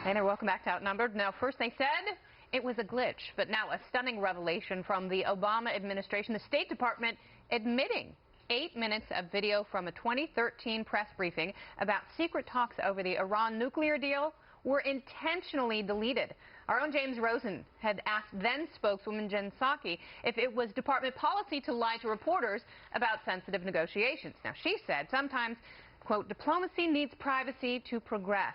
Hey there, welcome back to Outnumbered. Now, first they said it was a glitch, but now a stunning revelation from the Obama administration. The State Department admitting 8 minutes of video from a 2013 press briefing about secret talks over the Iran nuclear deal were intentionally deleted. Our own James Rosen had asked then spokeswoman Jen Psaki if it was department policy to lie to reporters about sensitive negotiations. Now, she said sometimes, quote, diplomacy needs privacy to progress.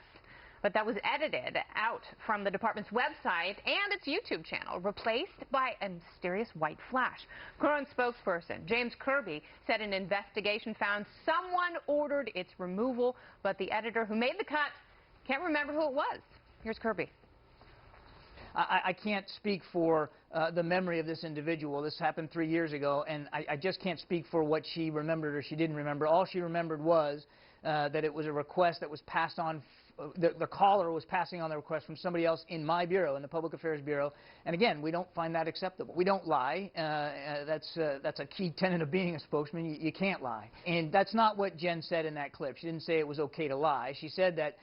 But that was edited out from the department's website and its YouTube channel, replaced by a mysterious white flash. Current spokesperson James Kirby said an investigation found someone ordered its removal, but the editor who made the cut can't remember who it was. Here's Kirby. I can't speak for the memory of this individual. This happened 3 years ago, and I just can't speak for what she remembered or she didn't remember. All she remembered was that it was a request that was passed on. The caller was passing on the request from somebody else in my bureau, in the Public Affairs Bureau. And again, we don't find that acceptable. We don't lie. That's a key tenet of being a spokesman. You can't lie. And that's not what Jen said in that clip. She didn't say it was okay to lie. She said that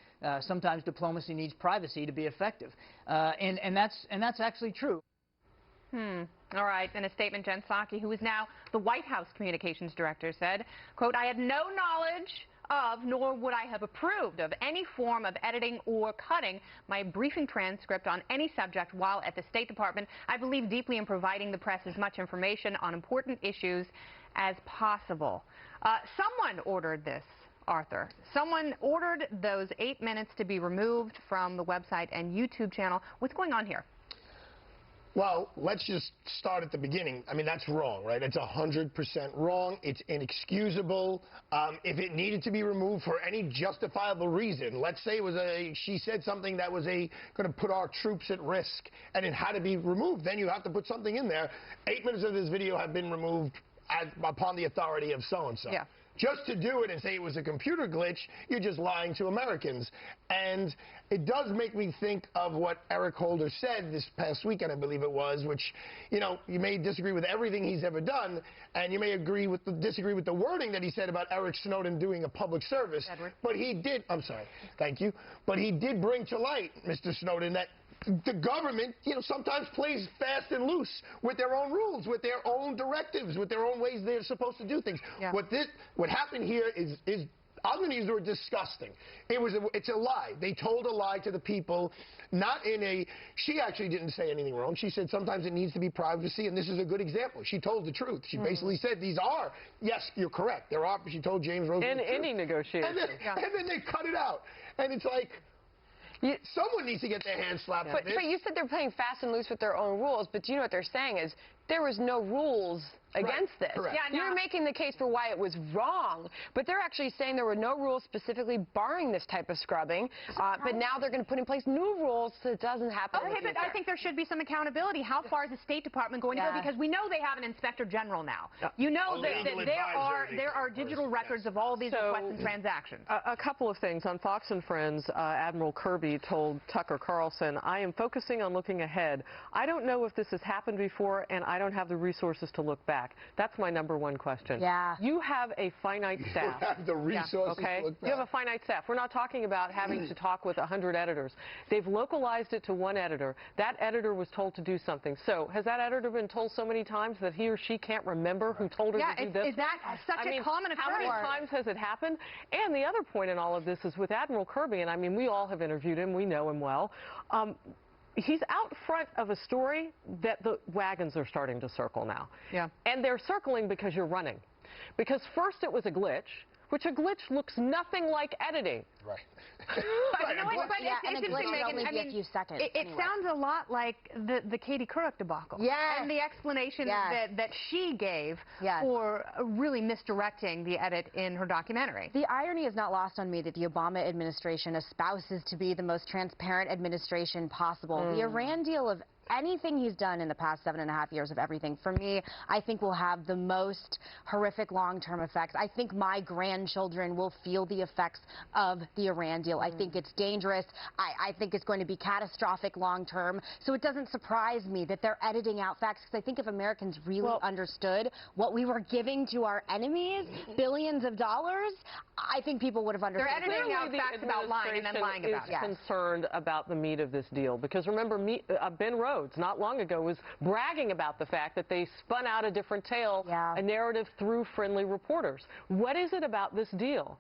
sometimes diplomacy needs privacy to be effective. And that's actually true. All right. In a statement, Jen Psaki, who is now the White House communications director, said, quote, I had no knowledge of, nor would I have approved of any form of editing or cutting my briefing transcript on any subject while at the State Department. I believe deeply in providing the press as much information on important issues as possible. Someone ordered this, Arthur. Someone ordered those 8 minutes to be removed from the website and YouTube channel. What's going on here? Well, let's just start at the beginning. I mean, that's wrong, right? It's 100% wrong. It's inexcusable. If it needed to be removed for any justifiable reason, let's say it was she said something that was going to put our troops at risk, and it had to be removed, then you have to put something in there. 8 minutes of this video have been removed upon the authority of so-and-so. Yeah. Just to do it and say it was a computer glitch, you're just lying to Americans. And it does make me think of what Eric Holder said this past weekend, I believe it was, which, you know, you may disagree with everything he's ever done, and you may disagree with the wording that he said about Eric Snowden doing a public service. Edward. But he did, I'm sorry, thank you, but he did bring to light, Mr. Snowden, that the government, you know, sometimes plays fast and loose with their own rules, with their own directives, with their own ways they're supposed to do things. Yeah. What happened here is I'm going to use the word disgusting. It's a lie. They told a lie to the people, not in a, she actually didn't say anything wrong. She said sometimes it needs to be privacy, and this is a good example. She told the truth. She basically said these are, yes, you're correct. There are, she told James Rosen. In any negotiation. And then they cut it out. And it's like, someone needs to get their hands slapped for this. But you said they're playing fast and loose with their own rules, but do you know what they're saying is there was no rules against this. Correct. Yeah, you're making the case for why it was wrong, but they're actually saying there were no rules specifically barring this type of scrubbing, but now they're going to put in place new rules so it doesn't happen. Okay, but I think there should be some accountability. How far is the State Department going to go? Because we know they have an Inspector General now. You know that there are digital records of all these requests and transactions. A couple of things. On Fox and Friends, Admiral Kirby told Tucker Carlson, I am focusing on looking ahead. I don't know if this has happened before, and I don't have the resources to look back. That's my #1 question. Yeah. You have a finite staff. You have the resources to look back. You have a finite staff. We're not talking about having to talk with 100 editors. They've localized it to one editor. That editor was told to do something. So has that editor been told so many times that he or she can't remember who told her to do this? Is that such a common occurrence? How many times has it happened? And the other point in all of this is with Admiral Kirby, and I mean, we all have interviewed him. We know him well. He's out front of a story that the wagons are starting to circle now. Yeah. And they're circling because you're running. Because first it was a glitch, which a glitch looks nothing like editing. Right. It sounds a lot like the Katie Couric debacle. Yes. And the explanation that she gave for really misdirecting the edit in her documentary. The irony is not lost on me that the Obama administration espouses to be the most transparent administration possible. The Iran deal of anything he's done in the past 7.5 years of everything, for me, I think will have the most horrific long-term effects. I think my grandchildren will feel the effects of the Iran deal. I think it's dangerous. I think it's going to be catastrophic long term. So it doesn't surprise me that they're editing out facts, because I think if Americans really understood what we were giving to our enemies, billions of dollars, I think people would have understood. They're editing out facts about lying and then lying about it. Is concerned about the meat of this deal, because remember, Ben Rhodes not long ago was bragging about the fact that they spun out a different tale, a narrative through friendly reporters. What is it about this deal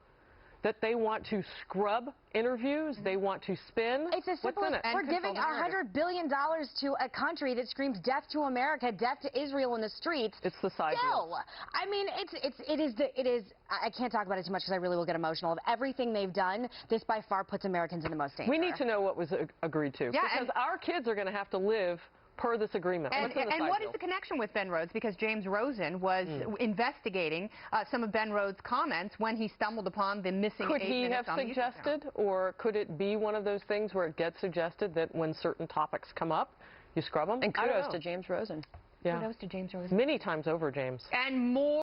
that they want to scrub interviews, they want to spin? It's as simple as we're giving $100 billion to a country that screams death to America, death to Israel in the streets. It's the side deal. I mean, it is, I can't talk about it too much because I really will get emotional. Of everything they've done, this by far puts Americans in the most danger. We need to know what was agreed to, because our kids are going to have to live per this agreement. And what is the connection with Ben Rhodes? Because James Rosen was investigating some of Ben Rhodes' comments when he stumbled upon the missing 8 minutes on the YouTube channel. Could he have suggested, or could it be one of those things where it gets suggested that when certain topics come up, you scrub them? And kudos to James Rosen. Kudos to James Rosen. Many times over, James. And more.